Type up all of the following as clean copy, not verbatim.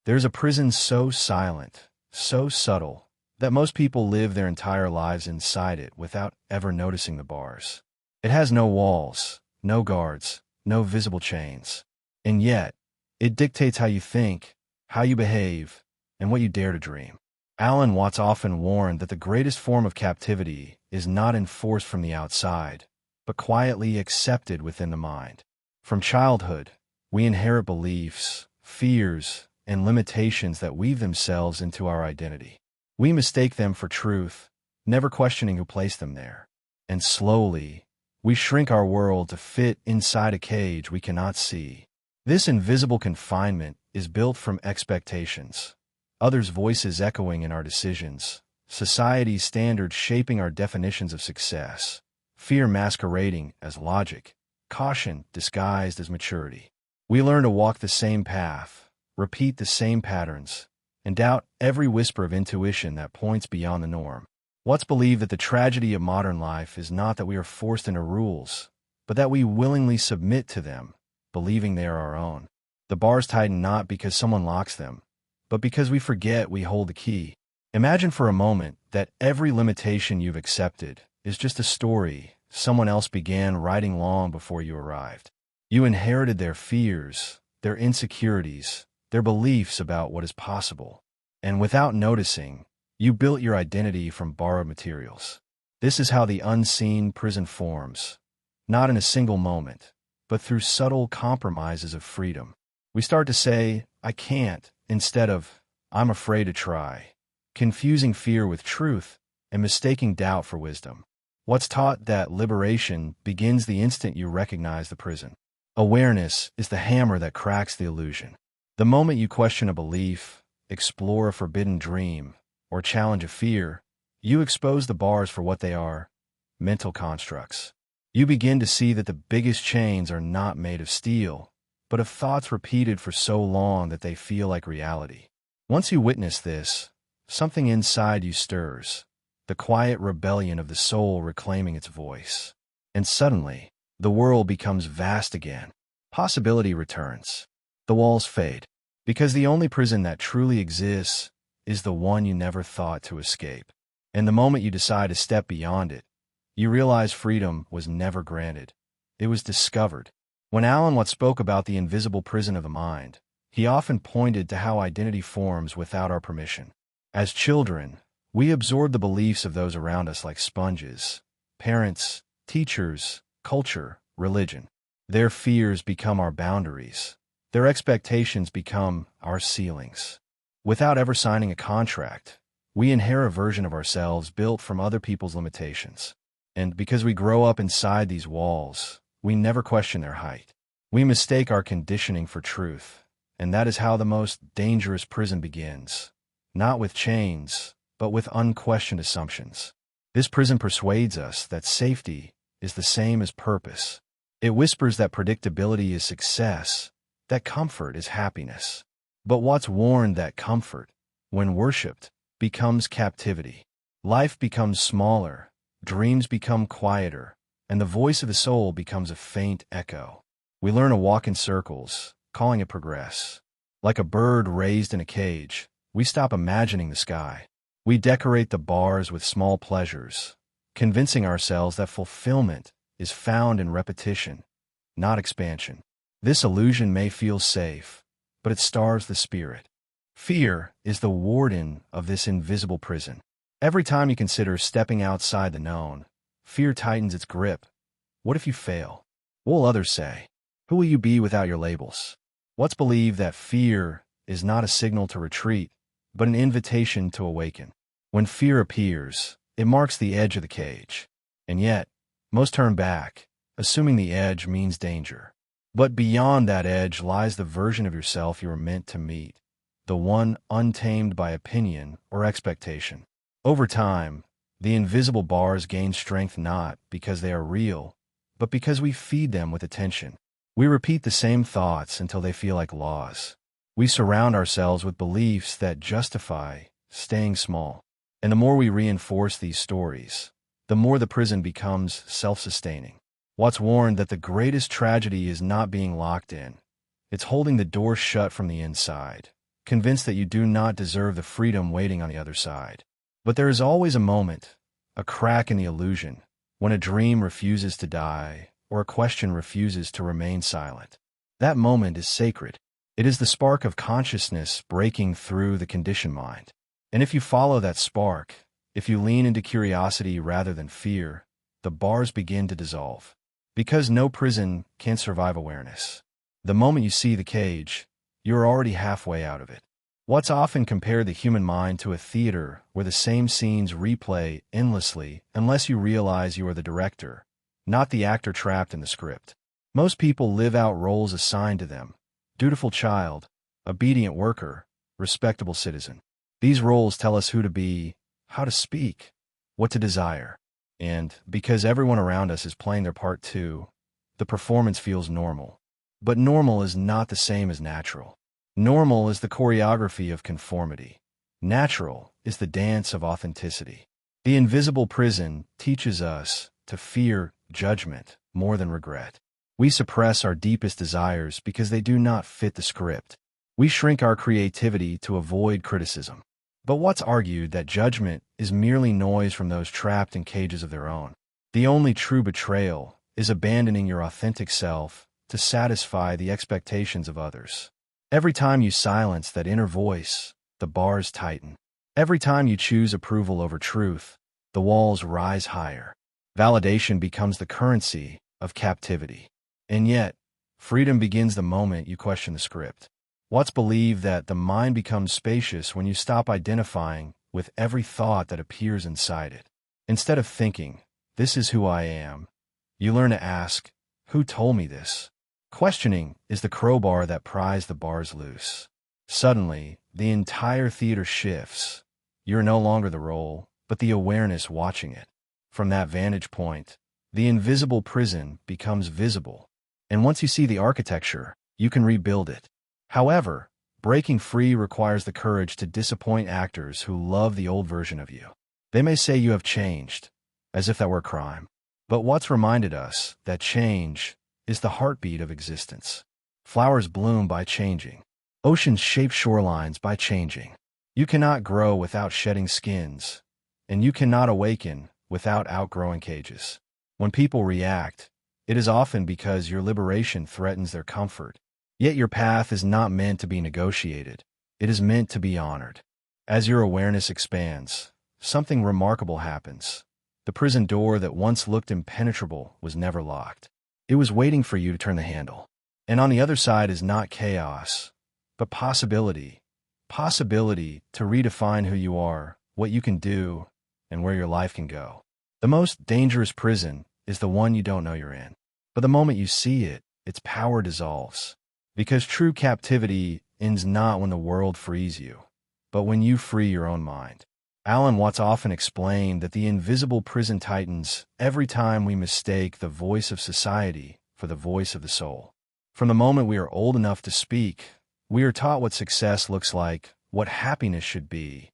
There's a prison so silent, so subtle, that most people live their entire lives inside it without ever noticing the bars. It has no walls, no guards, no visible chains. And yet, it dictates how you think, how you behave, and what you dare to dream. Alan Watts often warned that the greatest form of captivity is not enforced from the outside, but quietly accepted within the mind. From childhood, we inherit beliefs, fears, and limitations that weave themselves into our identity. We mistake them for truth, never questioning who placed them there. And slowly, we shrink our world to fit inside a cage we cannot see. This invisible confinement is built from expectations, others' voices echoing in our decisions, society's standards shaping our definitions of success, fear masquerading as logic, caution disguised as maturity. We learn to walk the same path, repeat the same patterns, and doubt every whisper of intuition that points beyond the norm. Watts believed that the tragedy of modern life is not that we are forced into rules, but that we willingly submit to them, believing they are our own. The bars tighten not because someone locks them, but because we forget we hold the key. Imagine for a moment that every limitation you've accepted is just a story someone else began writing long before you arrived. You inherited their fears, their insecurities, their beliefs about what is possible. And without noticing, you built your identity from borrowed materials. This is how the unseen prison forms, not in a single moment, but through subtle compromises of freedom. We start to say, I can't, instead of, I'm afraid to try, confusing fear with truth and mistaking doubt for wisdom. Watts taught that liberation begins the instant you recognize the prison. Awareness is the hammer that cracks the illusion. The moment you question a belief, explore a forbidden dream, or challenge a fear, you expose the bars for what they are, mental constructs. You begin to see that the biggest chains are not made of steel, but of thoughts repeated for so long that they feel like reality. Once you witness this, something inside you stirs, the quiet rebellion of the soul reclaiming its voice. And suddenly, the world becomes vast again. Possibility returns. The walls fade, because the only prison that truly exists is the one you never thought to escape. And the moment you decide to step beyond it, you realize freedom was never granted. It was discovered. When Alan Watts spoke about the invisible prison of the mind, he often pointed to how identity forms without our permission. As children, we absorb the beliefs of those around us like sponges: parents, teachers, culture, religion. Their fears become our boundaries. Their expectations become our ceilings. Without ever signing a contract, we inherit a version of ourselves built from other people's limitations. And because we grow up inside these walls, we never question their height. We mistake our conditioning for truth, and that is how the most dangerous prison begins. Not with chains, but with unquestioned assumptions. This prison persuades us that safety is the same as purpose. It whispers that predictability is success, that comfort is happiness. But Watts warned that comfort, when worshipped, becomes captivity. Life becomes smaller, dreams become quieter, and the voice of the soul becomes a faint echo. We learn to walk in circles, calling it progress. Like a bird raised in a cage, we stop imagining the sky. We decorate the bars with small pleasures, convincing ourselves that fulfillment is found in repetition, not expansion. This illusion may feel safe, but it starves the spirit. Fear is the warden of this invisible prison. Every time you consider stepping outside the known, fear tightens its grip. What if you fail? What will others say? Who will you be without your labels? Watts believed that fear is not a signal to retreat, but an invitation to awaken. When fear appears, it marks the edge of the cage. And yet, most turn back, assuming the edge means danger. But beyond that edge lies the version of yourself you were meant to meet, the one untamed by opinion or expectation. Over time, the invisible bars gain strength not because they are real, but because we feed them with attention. We repeat the same thoughts until they feel like laws. We surround ourselves with beliefs that justify staying small. And the more we reinforce these stories, the more the prison becomes self-sustaining. Watts warned that the greatest tragedy is not being locked in. It's holding the door shut from the inside, convinced that you do not deserve the freedom waiting on the other side. But there is always a moment, a crack in the illusion, when a dream refuses to die or a question refuses to remain silent. That moment is sacred. It is the spark of consciousness breaking through the conditioned mind. And if you follow that spark, if you lean into curiosity rather than fear, the bars begin to dissolve. Because no prison can survive awareness. The moment you see the cage, you're already halfway out of it. What's often compared the human mind to a theater where the same scenes replay endlessly unless you realize you are the director, not the actor trapped in the script. Most people live out roles assigned to them: dutiful child, obedient worker, respectable citizen. These roles tell us who to be, how to speak, what to desire. And because everyone around us is playing their part too, the performance feels normal. But normal is not the same as natural. Normal is the choreography of conformity. Natural is the dance of authenticity. The invisible prison teaches us to fear judgment more than regret. We suppress our deepest desires because they do not fit the script. We shrink our creativity to avoid criticism. But what's argued that judgment is merely noise from those trapped in cages of their own. The only true betrayal is abandoning your authentic self to satisfy the expectations of others. Every time you silence that inner voice, the bars tighten. Every time you choose approval over truth, the walls rise higher. Validation becomes the currency of captivity. And yet, freedom begins the moment you question the script. What's believed that the mind becomes spacious when you stop identifying with every thought that appears inside it. Instead of thinking, "This is who I am," you learn to ask, "Who told me this?" Questioning is the crowbar that pries the bars loose. Suddenly, the entire theater shifts. You're no longer the role, but the awareness watching it. From that vantage point, the invisible prison becomes visible. And once you see the architecture, you can rebuild it. However, breaking free requires the courage to disappoint actors who love the old version of you. They may say you have changed, as if that were a crime. But what's reminded us that change is the heartbeat of existence. Flowers bloom by changing. Oceans shape shorelines by changing. You cannot grow without shedding skins, and you cannot awaken without outgrowing cages. When people react, it is often because your liberation threatens their comfort. Yet your path is not meant to be negotiated. It is meant to be honored. As your awareness expands, something remarkable happens. The prison door that once looked impenetrable was never locked. It was waiting for you to turn the handle. And on the other side is not chaos, but possibility. Possibility to redefine who you are, what you can do, and where your life can go. The most dangerous prison is the one you don't know you're in. But the moment you see it, its power dissolves. Because true captivity ends not when the world frees you, but when you free your own mind. Alan Watts often explained that the invisible prison tightens every time we mistake the voice of society for the voice of the soul. From the moment we are old enough to speak, we are taught what success looks like, what happiness should be,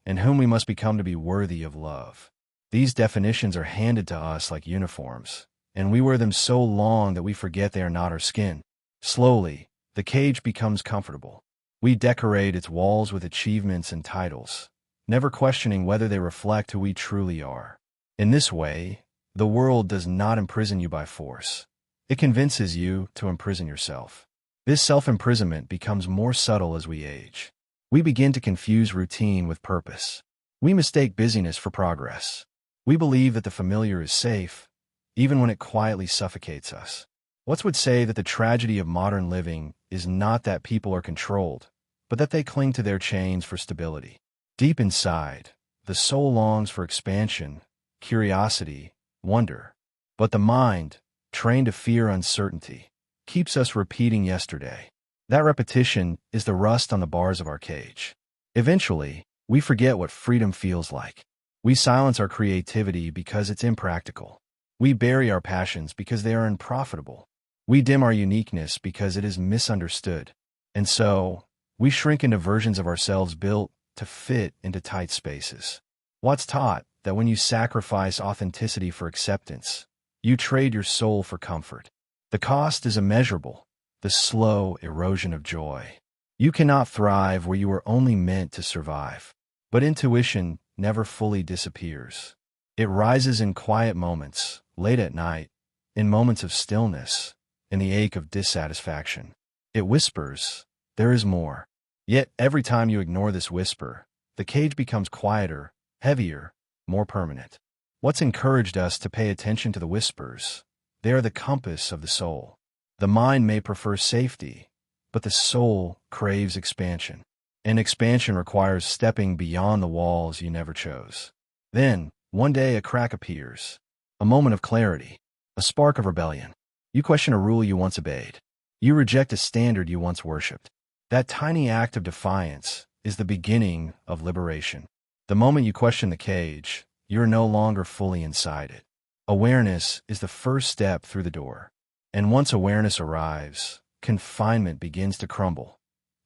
and whom we must become to be worthy of love. These definitions are handed to us like uniforms, and we wear them so long that we forget they are not our skin. Slowly, the cage becomes comfortable. We decorate its walls with achievements and titles, never questioning whether they reflect who we truly are. In this way, the world does not imprison you by force. It convinces you to imprison yourself. This self-imprisonment becomes more subtle as we age. We begin to confuse routine with purpose. We mistake busyness for progress. We believe that the familiar is safe, even when it quietly suffocates us. Watts would say that the tragedy of modern living is not that people are controlled, but that they cling to their chains for stability. Deep inside, the soul longs for expansion, curiosity, wonder. But the mind, trained to fear uncertainty, keeps us repeating yesterday. That repetition is the rust on the bars of our cage. Eventually, we forget what freedom feels like. We silence our creativity because it's impractical. We bury our passions because they are unprofitable. We dim our uniqueness because it is misunderstood. And so, we shrink into versions of ourselves built to fit into tight spaces. Watts taught that when you sacrifice authenticity for acceptance, you trade your soul for comfort. The cost is immeasurable, the slow erosion of joy. You cannot thrive where you are only meant to survive. But intuition never fully disappears. It rises in quiet moments, late at night, in moments of stillness, in the ache of dissatisfaction. It whispers, "There is more." Yet every time you ignore this whisper, the cage becomes quieter, heavier, more permanent. What's encouraged us to pay attention to the whispers? They are the compass of the soul. The mind may prefer safety, but the soul craves expansion. And expansion requires stepping beyond the walls you never chose. Then, one day a crack appears, a moment of clarity, a spark of rebellion. You question a rule you once obeyed. You reject a standard you once worshipped. That tiny act of defiance is the beginning of liberation. The moment you question the cage, you're no longer fully inside it. Awareness is the first step through the door. And once awareness arrives, confinement begins to crumble.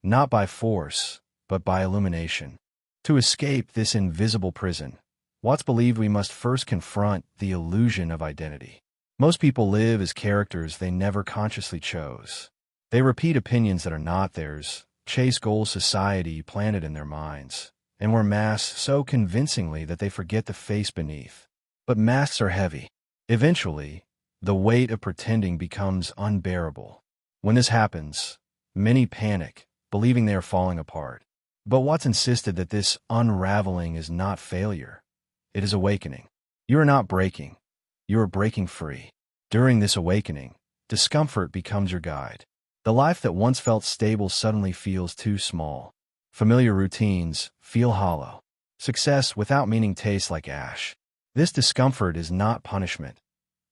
Not by force, but by illumination. To escape this invisible prison, Watts believed we must first confront the illusion of identity. Most people live as characters they never consciously chose. They repeat opinions that are not theirs, chase goals society planted in their minds, and wear masks so convincingly that they forget the face beneath. But masks are heavy. Eventually, the weight of pretending becomes unbearable. When this happens, many panic, believing they are falling apart. But Watts insisted that this unraveling is not failure. It is awakening. You are not breaking. You are breaking free. During this awakening, discomfort becomes your guide. The life that once felt stable suddenly feels too small. Familiar routines feel hollow. Success without meaning tastes like ash. This discomfort is not punishment.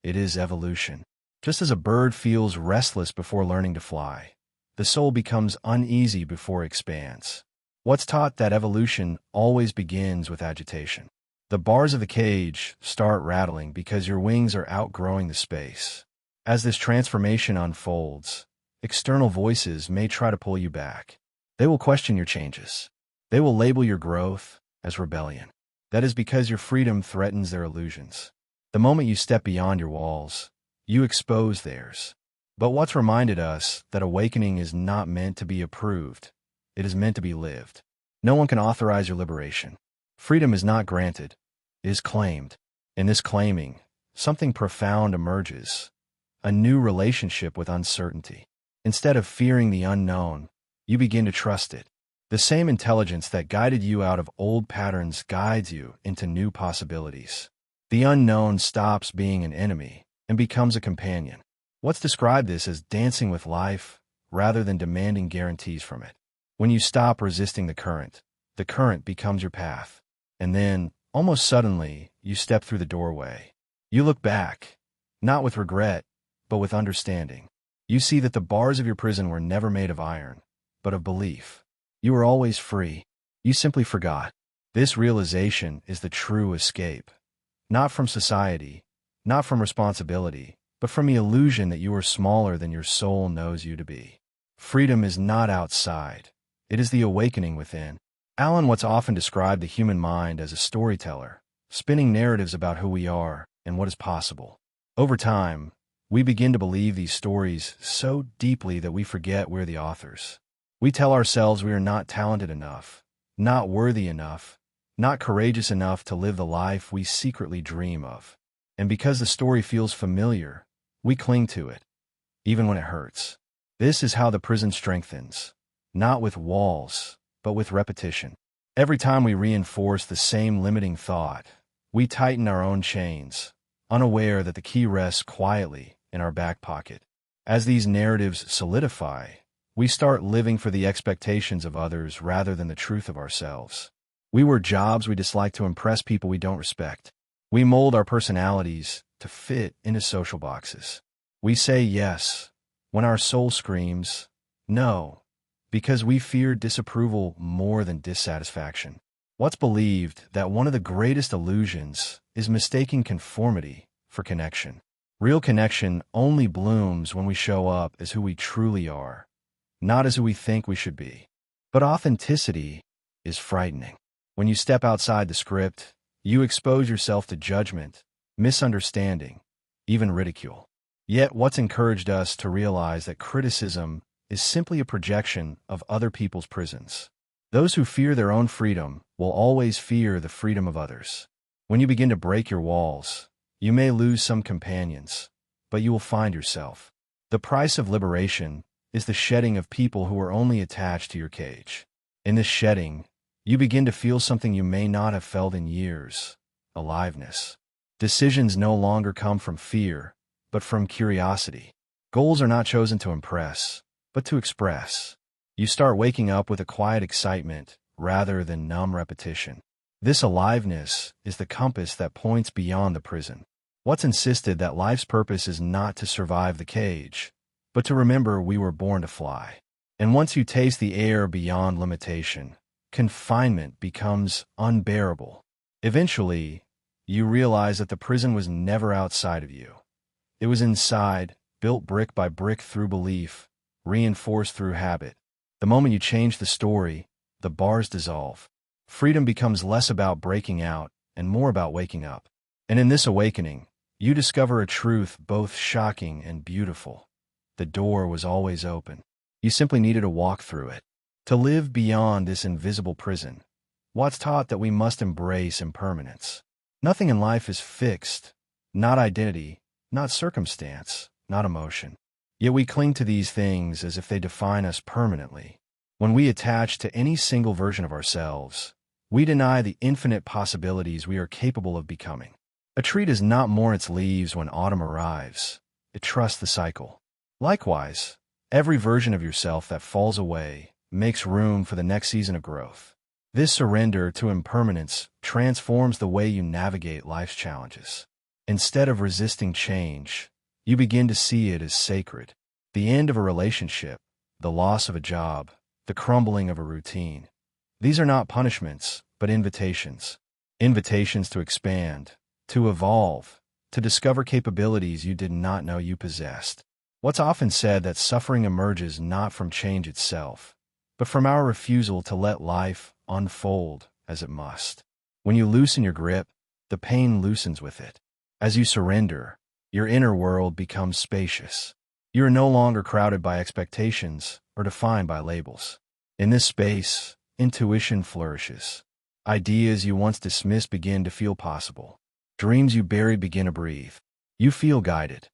It is evolution. Just as a bird feels restless before learning to fly, the soul becomes uneasy before it expands. Watts taught that evolution always begins with agitation. The bars of the cage start rattling because your wings are outgrowing the space. As this transformation unfolds, external voices may try to pull you back. They will question your changes. They will label your growth as rebellion. That is because your freedom threatens their illusions. The moment you step beyond your walls, you expose theirs. But Watts reminded us that awakening is not meant to be approved. It is meant to be lived. No one can authorize your liberation. Freedom is not granted. It is claimed. In this claiming, something profound emerges. A new relationship with uncertainty. Instead of fearing the unknown, you begin to trust it. The same intelligence that guided you out of old patterns guides you into new possibilities. The unknown stops being an enemy and becomes a companion. Watts described this as dancing with life rather than demanding guarantees from it. When you stop resisting the current becomes your path. And then, almost suddenly, you step through the doorway. You look back, not with regret, but with understanding. You see that the bars of your prison were never made of iron, but of belief. You were always free. You simply forgot. This realization is the true escape. Not from society, not from responsibility, but from the illusion that you are smaller than your soul knows you to be. Freedom is not outside. It is the awakening within. Alan Watts often described the human mind as a storyteller, spinning narratives about who we are and what is possible. Over time, we begin to believe these stories so deeply that we forget we're the authors. We tell ourselves we are not talented enough, not worthy enough, not courageous enough to live the life we secretly dream of. And because the story feels familiar, we cling to it, even when it hurts. This is how the prison strengthens, not with walls, but with repetition. Every time we reinforce the same limiting thought, we tighten our own chains, unaware that the key rests quietly in our back pocket. As these narratives solidify, we start living for the expectations of others rather than the truth of ourselves. We work jobs we dislike to impress people we don't respect. We mold our personalities to fit into social boxes. We say yes when our soul screams no, because we fear disapproval more than dissatisfaction. Watts believed that one of the greatest illusions is mistaking conformity for connection. Real connection only blooms when we show up as who we truly are, not as who we think we should be. But authenticity is frightening. When you step outside the script, you expose yourself to judgment, misunderstanding, even ridicule. Yet Watts encouraged us to realize that criticism is simply a projection of other people's prisons. Those who fear their own freedom will always fear the freedom of others. When you begin to break your walls, you may lose some companions, but you will find yourself. The price of liberation is the shedding of people who are only attached to your cage. In this shedding, you begin to feel something you may not have felt in years: aliveness. Decisions no longer come from fear, but from curiosity. Goals are not chosen to impress, but to express. You start waking up with a quiet excitement rather than numb repetition. This aliveness is the compass that points beyond the prison. What's insisted that life's purpose is not to survive the cage, but to remember we were born to fly. And once you taste the air beyond limitation, confinement becomes unbearable. Eventually, you realize that the prison was never outside of you. It was inside, built brick by brick through belief, reinforced through habit. The moment you change the story, the bars dissolve. Freedom becomes less about breaking out and more about waking up. And in this awakening, you discover a truth both shocking and beautiful. The door was always open. You simply needed to walk through it. To live beyond this invisible prison, Watts taught that we must embrace impermanence. Nothing in life is fixed, not identity, not circumstance, not emotion. Yet we cling to these things as if they define us permanently. When we attach to any single version of ourselves, we deny the infinite possibilities we are capable of becoming. A tree does not mourn its leaves when autumn arrives. It trusts the cycle. Likewise, every version of yourself that falls away makes room for the next season of growth. This surrender to impermanence transforms the way you navigate life's challenges. Instead of resisting change, you begin to see it as sacred. The end of a relationship, the loss of a job, the crumbling of a routine. These are not punishments, but invitations. Invitations to expand, to evolve, to discover capabilities you did not know you possessed. What's often said that suffering emerges not from change itself, but from our refusal to let life unfold as it must. When you loosen your grip, the pain loosens with it. As you surrender, your inner world becomes spacious. You are no longer crowded by expectations or defined by labels. In this space, intuition flourishes. Ideas you once dismissed begin to feel possible. Dreams you buried begin to breathe. You feel guided,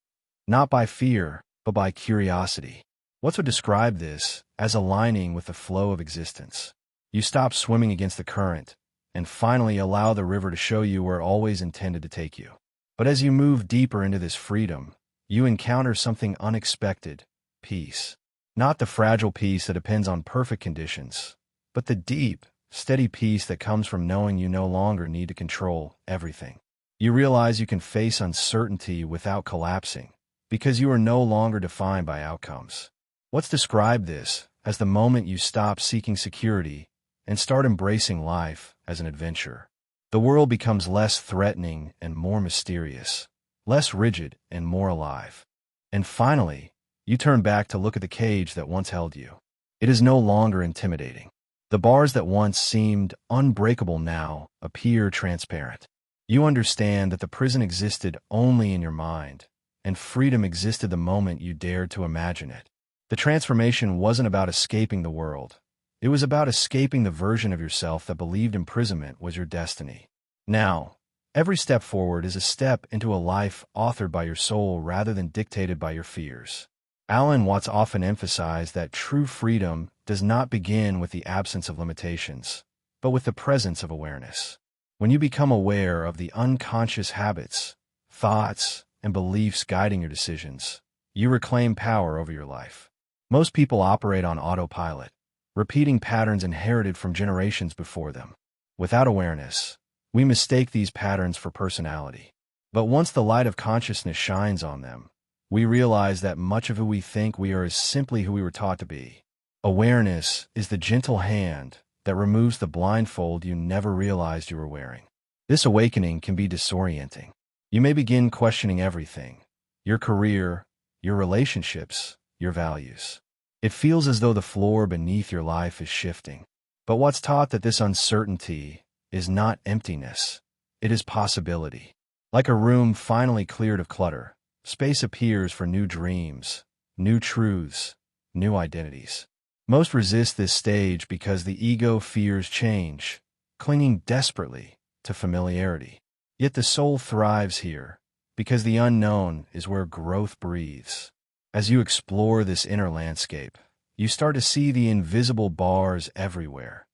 not by fear, but by curiosity. Watts would describe this as aligning with the flow of existence. You stop swimming against the current and finally allow the river to show you where it always intended to take you. But as you move deeper into this freedom, you encounter something unexpected: peace. Not the fragile peace that depends on perfect conditions, but the deep, steady peace that comes from knowing you no longer need to control everything. You realize you can face uncertainty without collapsing, because you are no longer defined by outcomes. Watts described this as the moment you stop seeking security and start embracing life as an adventure. The world becomes less threatening and more mysterious, less rigid and more alive. And finally, you turn back to look at the cage that once held you. It is no longer intimidating. The bars that once seemed unbreakable now appear transparent. You understand that the prison existed only in your mind, and freedom existed the moment you dared to imagine it. The transformation wasn't about escaping the world. It was about escaping the version of yourself that believed imprisonment was your destiny. Now, every step forward is a step into a life authored by your soul rather than dictated by your fears. Alan Watts often emphasized that true freedom does not begin with the absence of limitations, but with the presence of awareness. When you become aware of the unconscious habits, thoughts, and beliefs guiding your decisions, you reclaim power over your life. Most people operate on autopilot, repeating patterns inherited from generations before them. Without awareness, we mistake these patterns for personality. But once the light of consciousness shines on them, we realize that much of who we think we are is simply who we were taught to be. Awareness is the gentle hand that removes the blindfold you never realized you were wearing. This awakening can be disorienting. You may begin questioning everything: your career, your relationships, your values. It feels as though the floor beneath your life is shifting. But Watts taught that this uncertainty is not emptiness, it is possibility. Like a room finally cleared of clutter, space appears for new dreams, new truths, new identities. Most resist this stage because the ego fears change, clinging desperately to familiarity. Yet the soul thrives here, because the unknown is where growth breathes. As you explore this inner landscape, you start to see the invisible bars everywhere.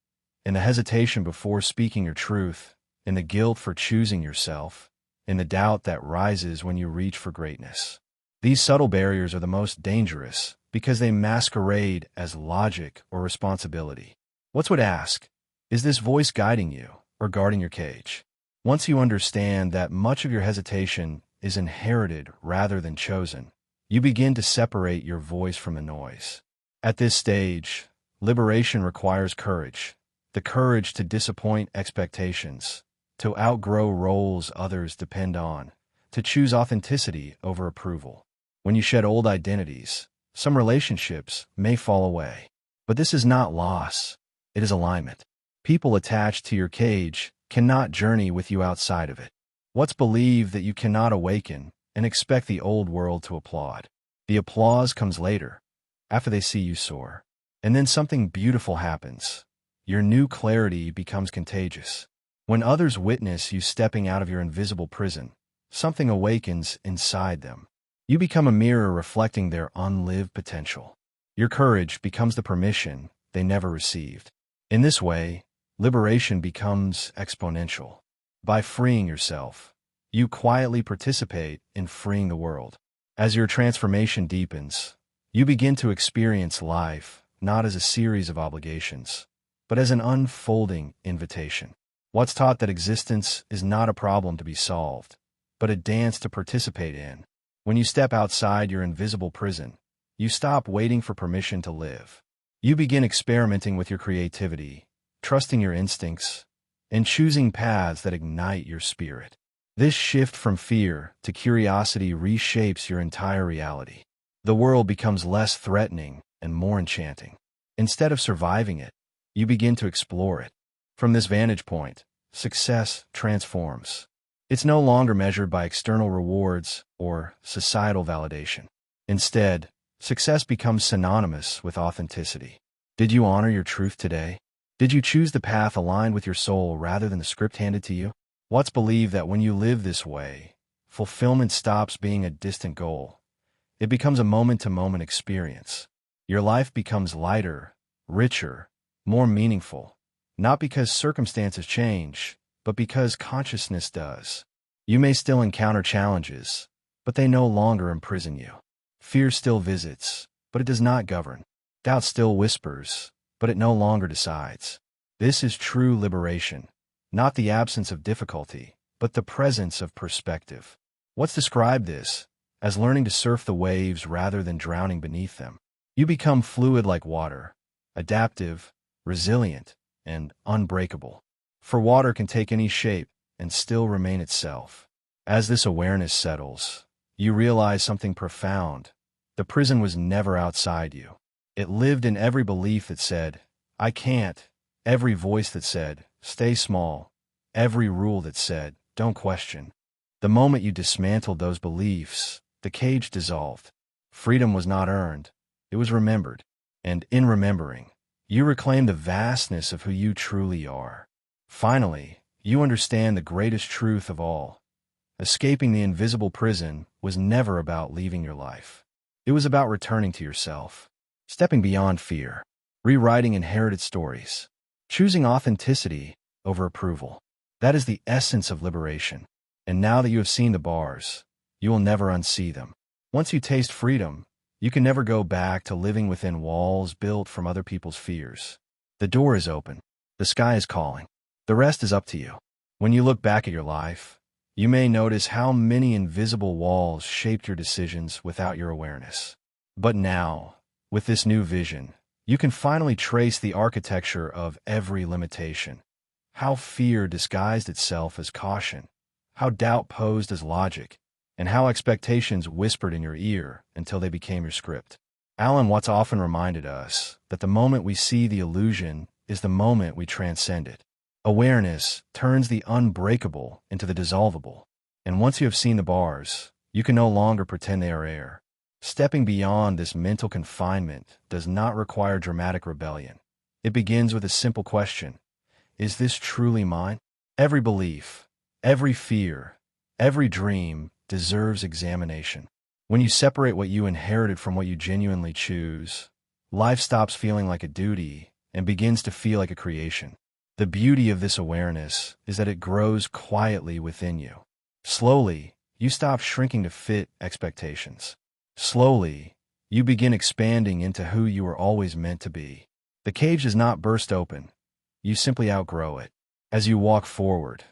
In the hesitation before speaking your truth, in the guilt for choosing yourself, in the doubt that rises when you reach for greatness. These subtle barriers are the most dangerous because they masquerade as logic or responsibility. What's would ask, is this voice guiding you or guarding your cage? Once you understand that much of your hesitation is inherited rather than chosen, you begin to separate your voice from the noise. At this stage, liberation requires courage, the courage to disappoint expectations, to outgrow roles others depend on, to choose authenticity over approval. When you shed old identities, some relationships may fall away. But this is not loss, it is alignment. People attached to your cage cannot journey with you outside of it. What's believed that you cannot awaken and expect the old world to applaud. The applause comes later, after they see you soar. And then something beautiful happens. Your new clarity becomes contagious. When others witness you stepping out of your invisible prison, something awakens inside them. You become a mirror reflecting their unlived potential. Your courage becomes the permission they never received. In this way, liberation becomes exponential. By freeing yourself, you quietly participate in freeing the world. As your transformation deepens, you begin to experience life not as a series of obligations, but as an unfolding invitation. What's taught that existence is not a problem to be solved, but a dance to participate in. When you step outside your invisible prison, you stop waiting for permission to live. You begin experimenting with your creativity, trusting your instincts, and choosing paths that ignite your spirit. This shift from fear to curiosity reshapes your entire reality. The world becomes less threatening and more enchanting. Instead of surviving it, you begin to explore it. From this vantage point, success transforms. It's no longer measured by external rewards or societal validation. Instead, success becomes synonymous with authenticity. Did you honor your truth today? Did you choose the path aligned with your soul rather than the script handed to you? What's believed that when you live this way, fulfillment stops being a distant goal. It becomes a moment-to-moment experience. Your life becomes lighter, richer, more meaningful, not because circumstances change, but because consciousness does. You may still encounter challenges, but they no longer imprison you. Fear still visits, but it does not govern. Doubt still whispers, but it no longer decides. This is true liberation, not the absence of difficulty, but the presence of perspective. What's described this as learning to surf the waves rather than drowning beneath them. You become fluid like water, adaptive, resilient, and unbreakable. For water can take any shape and still remain itself. As this awareness settles, you realize something profound. The prison was never outside you. It lived in every belief that said, I can't, every voice that said, stay small, every rule that said, don't question. The moment you dismantled those beliefs, the cage dissolved. Freedom was not earned, it was remembered. And in remembering, you reclaim the vastness of who you truly are. Finally, you understand the greatest truth of all. Escaping the invisible prison was never about leaving your life. It was about returning to yourself, stepping beyond fear, rewriting inherited stories, choosing authenticity over approval. That is the essence of liberation. And now that you have seen the bars, you will never unsee them. Once you taste freedom, you can never go back to living within walls built from other people's fears. The door is open. The sky is calling. The rest is up to you. When you look back at your life, you may notice how many invisible walls shaped your decisions without your awareness. But now, with this new vision, you can finally trace the architecture of every limitation. How fear disguised itself as caution, how doubt posed as logic, and how expectations whispered in your ear until they became your script. Alan Watts often reminded us that the moment we see the illusion is the moment we transcend it. Awareness turns the unbreakable into the dissolvable, and once you have seen the bars, you can no longer pretend they are air. Stepping beyond this mental confinement does not require dramatic rebellion. It begins with a simple question: is this truly mine? Every belief, every fear, every dream deserves examination. When you separate what you inherited from what you genuinely choose, life stops feeling like a duty and begins to feel like a creation. The beauty of this awareness is that it grows quietly within you. Slowly, you stop shrinking to fit expectations. Slowly, you begin expanding into who you were always meant to be. The cage does not burst open. You simply outgrow it. As you walk forward,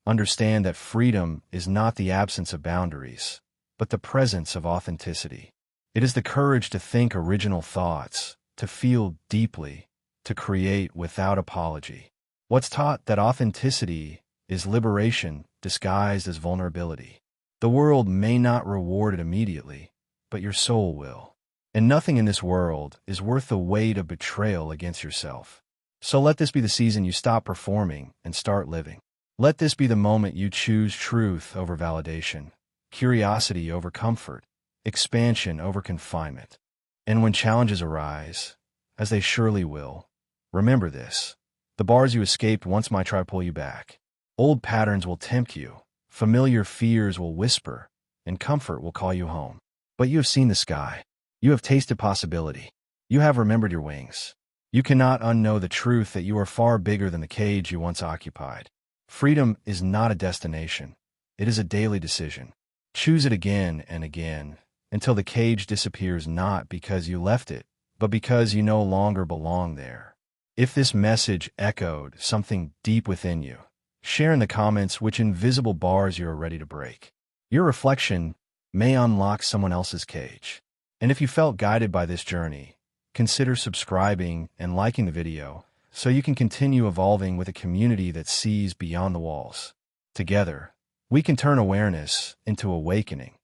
understand that freedom is not the absence of boundaries, but the presence of authenticity. It is the courage to think original thoughts, to feel deeply, to create without apology. What's taught that authenticity is liberation disguised as vulnerability. The world may not reward it immediately, but your soul will. And nothing in this world is worth the weight of betrayal against yourself. So let this be the season you stop performing and start living. Let this be the moment you choose truth over validation, curiosity over comfort, expansion over confinement. And when challenges arise, as they surely will, remember this: the bars you escaped once might try to pull you back. Old patterns will tempt you, familiar fears will whisper, and comfort will call you home. But you have seen the sky. You have tasted possibility. You have remembered your wings. You cannot unknow the truth that you are far bigger than the cage you once occupied. Freedom is not a destination. It is a daily decision. Choose it again and again, until the cage disappears, not because you left it, but because you no longer belong there. If this message echoed something deep within you, share in the comments which invisible bars you are ready to break. Your reflection may unlock someone else's cage. And if you felt guided by this journey, consider subscribing and liking the video so you can continue evolving with a community that sees beyond the walls. Together, we can turn awareness into awakening,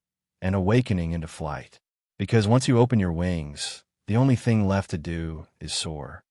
and awakening into flight. Because once you open your wings, the only thing left to do is soar.